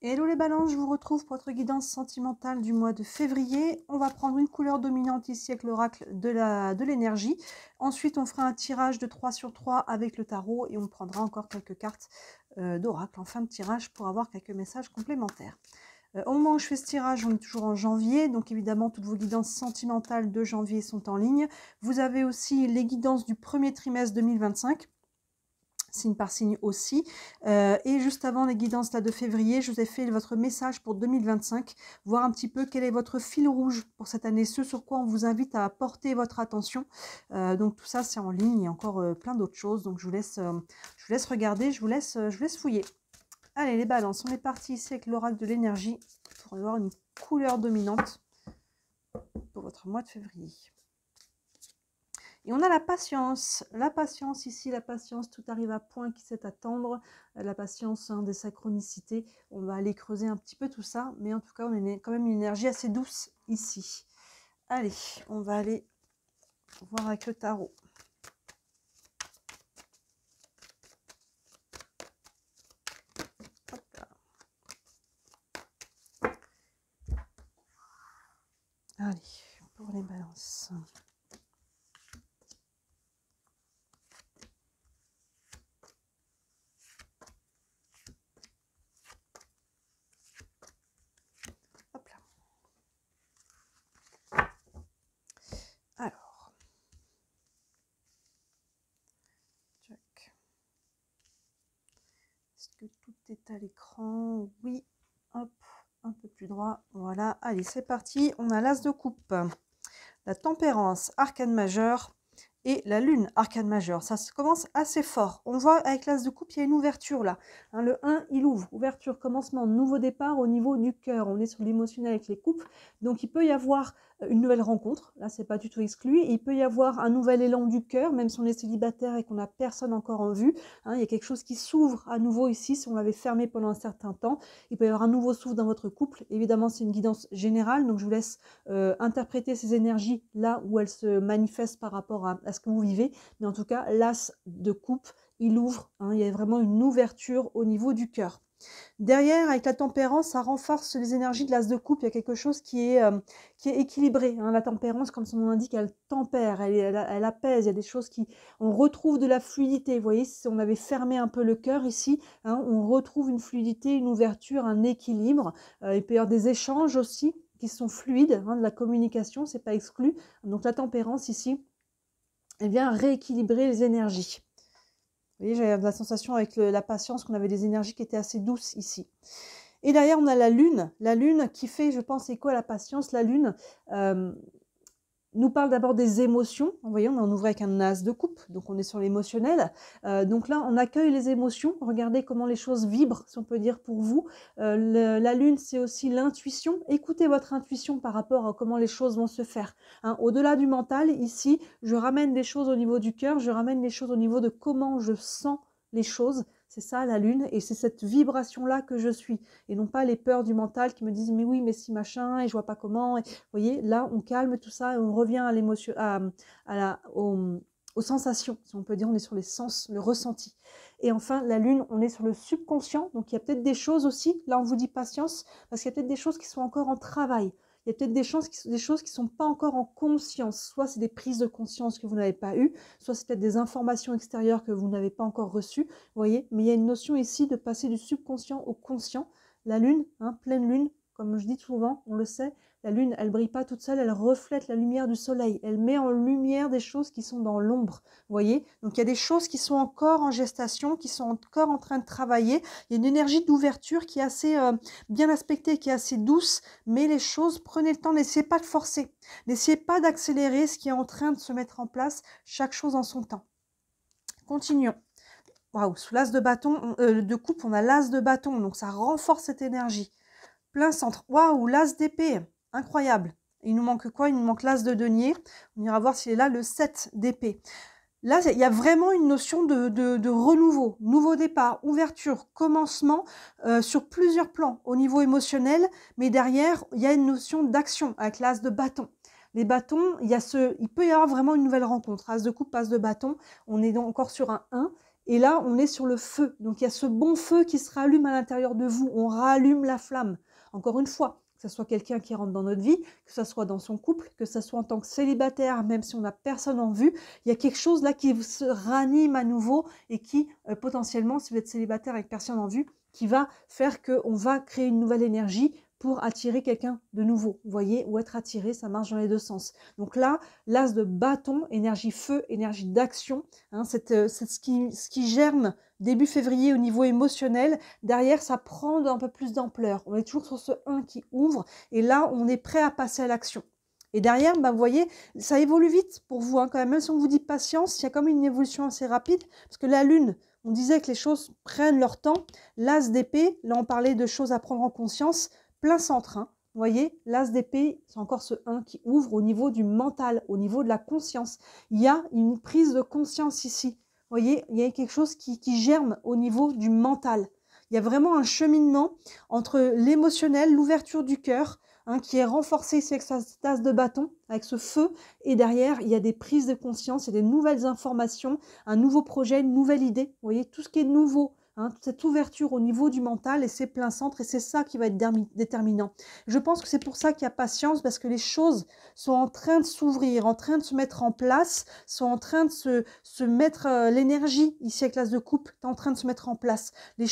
Hello les balances, je vous retrouve pour votre guidance sentimentale du mois de février. On va prendre une couleur dominante ici avec l'oracle de l'énergie. Ensuite, on fera un tirage de 3 sur 3 avec le tarot et on prendra encore quelques cartes d'oracle en fin de tirage pour avoir quelques messages complémentaires. Au moment où je fais ce tirage, on est toujours en janvier, donc évidemment toutes vos guidances sentimentales de janvier sont en ligne. Vous avez aussi les guidances du premier trimestre 2025. Signe par signe aussi. Et juste avant les guidances là, de février, je vous ai fait votre message pour 2025, voir un petit peu quel est votre fil rouge pour cette année, ce sur quoi on vous invite à porter votre attention. Donc tout ça c'est en ligne, il y a encore plein d'autres choses, donc je vous laisse regarder, je vous laisse fouiller. Allez les balances, on est parti ici avec l'oracle de l'énergie pour avoir une couleur dominante pour votre mois de février. Et on a la patience ici, la patience, tout arrive à point qui sait attendre, la patience des synchronicités, on va aller creuser un petit peu tout ça, mais en tout cas on a quand même une énergie assez douce ici. Allez, on va aller voir avec le tarot. Hop là. Allez, pour les balances. Alors, est-ce que tout est à l'écran? Oui, hop, un peu plus droit, voilà. Allez, c'est parti, on a l'as de coupe, la tempérance, arcane majeur, et la lune, arcane majeur. Ça commence assez fort. On voit avec l'as de coupe, il y a une ouverture là. Hein, le 1, il ouvre. Ouverture, commencement, nouveau départ au niveau du cœur. On est sur l'émotionnel avec les coupes. Donc, il peut y avoir une nouvelle rencontre. Là, c'est pas du tout exclu. Et il peut y avoir un nouvel élan du cœur, même si on est célibataire et qu'on n'a personne encore en vue. Hein, il y a quelque chose qui s'ouvre à nouveau ici, si on l'avait fermé pendant un certain temps. Il peut y avoir un nouveau souffle dans votre couple. Évidemment, c'est une guidance générale. Donc, je vous laisse interpréter ces énergies là où elles se manifestent par rapport à ce que vous vivez. Mais en tout cas, l'as de coupe, il ouvre. Hein, il y a vraiment une ouverture au niveau du cœur. Derrière, avec la tempérance, ça renforce les énergies de l'as de coupe. Il y a quelque chose qui est équilibré. Hein. La tempérance, comme son nom l'indique, elle tempère, elle apaise. Il y a des choses qui... On retrouve de la fluidité. Vous voyez, si on avait fermé un peu le cœur ici, hein, on retrouve une fluidité, une ouverture, un équilibre. Il peut y avoir des échanges aussi qui sont fluides, hein, de la communication, c'est pas exclu. Donc la tempérance ici, elle vient rééquilibrer les énergies. Vous voyez, j'avais la sensation avec la patience qu'on avait des énergies qui étaient assez douces ici. Et derrière, on a la lune qui fait, je pense, écho à la patience. La lune nous parle d'abord des émotions. Vous voyez, on en ouvre avec un as de coupe, donc on est sur l'émotionnel. Donc là, on accueille les émotions. Regardez comment les choses vibrent, si on peut dire, pour vous. La lune, c'est aussi l'intuition. Écoutez votre intuition par rapport à comment les choses vont se faire. Hein, au-delà du mental, ici, je ramène des choses au niveau du cœur, je ramène les choses au niveau de comment je sens les choses. C'est ça la lune, et c'est cette vibration-là que je suis, et non pas les peurs du mental qui me disent mais oui, mais si machin, et je vois pas comment. Et, vous voyez, là, on calme tout ça et on revient à l'émotion, aux sensations, si on peut dire, on est sur les sens, le ressenti. Et enfin, la lune, on est sur le subconscient, donc il y a peut-être des choses aussi, là on vous dit patience, parce qu'il y a peut-être des choses qui sont encore en travail. Il y a peut-être des choses qui ne sont pas encore en conscience. Soit c'est des prises de conscience que vous n'avez pas eues, soit c'est peut-être des informations extérieures que vous n'avez pas encore reçues. Vous voyez, mais il y a une notion ici de passer du subconscient au conscient. La lune, hein, pleine lune, comme je dis souvent, on le sait, la lune, elle brille pas toute seule, elle reflète la lumière du soleil. Elle met en lumière des choses qui sont dans l'ombre. Vous voyez, donc il y a des choses qui sont encore en gestation, qui sont encore en train de travailler. Il y a une énergie d'ouverture qui est assez bien aspectée, qui est assez douce, mais les choses, prenez le temps, n'essayez pas de forcer. N'essayez pas d'accélérer ce qui est en train de se mettre en place, chaque chose en son temps. Continuons. Waouh, sous l'as de bâton, de coupe, on a l'as de bâton, donc ça renforce cette énergie. Plein centre. Waouh, l'as d'épée, incroyable. Il nous manque quoi? Il nous manque l'as de denier. On ira voir s'il est là, le 7 d'épée. Là, il y a vraiment une notion de renouveau, nouveau départ, ouverture, commencement sur plusieurs plans au niveau émotionnel, mais derrière, il y a une notion d'action avec l'as de bâton. Les bâtons, il peut y avoir vraiment une nouvelle rencontre. As de coupe, as de bâton, on est donc encore sur un 1. Et là, on est sur le feu. Donc, il y a ce bon feu qui se rallume à l'intérieur de vous. On rallume la flamme. Encore une fois, que ce soit quelqu'un qui rentre dans notre vie, que ce soit dans son couple, que ce soit en tant que célibataire, même si on n'a personne en vue, il y a quelque chose là qui se ranime à nouveau et qui, potentiellement, si vous êtes célibataire avec personne en vue, qui va faire qu'on va créer une nouvelle énergie pour attirer quelqu'un de nouveau, vous voyez, ou être attiré, ça marche dans les deux sens. Donc là, l'as de bâton, énergie feu, énergie d'action, hein, c'est ce qui germe début février au niveau émotionnel. Derrière, ça prend un peu plus d'ampleur. On est toujours sur ce 1 qui ouvre, et là, on est prêt à passer à l'action. Et derrière, bah, vous voyez, ça évolue vite pour vous, hein, quand même si on vous dit patience, il y a comme une évolution assez rapide, parce que la Lune, on disait que les choses prennent leur temps. L'as d'épée, là on parlait de choses à prendre en conscience, plein centre, hein. Vous voyez, l'as d'épée, c'est encore ce 1 qui ouvre au niveau du mental, au niveau de la conscience. Il y a une prise de conscience ici. Vous voyez, il y a quelque chose qui germe au niveau du mental. Il y a vraiment un cheminement entre l'émotionnel, l'ouverture du cœur, hein, qui est renforcée ici avec cette as de bâton, avec ce feu. Et derrière, il y a des prises de conscience, il y a des nouvelles informations, un nouveau projet, une nouvelle idée. Vous voyez, tout ce qui est nouveau. Hein, cette ouverture au niveau du mental et c'est plein centre et c'est ça qui va être déterminant. Je pense que c'est pour ça qu'il y a patience parce que les choses sont en train de s'ouvrir, en train de se mettre en place, sont en train de se mettre l'énergie ici avec l'as de coupe est en train de se mettre en place. Les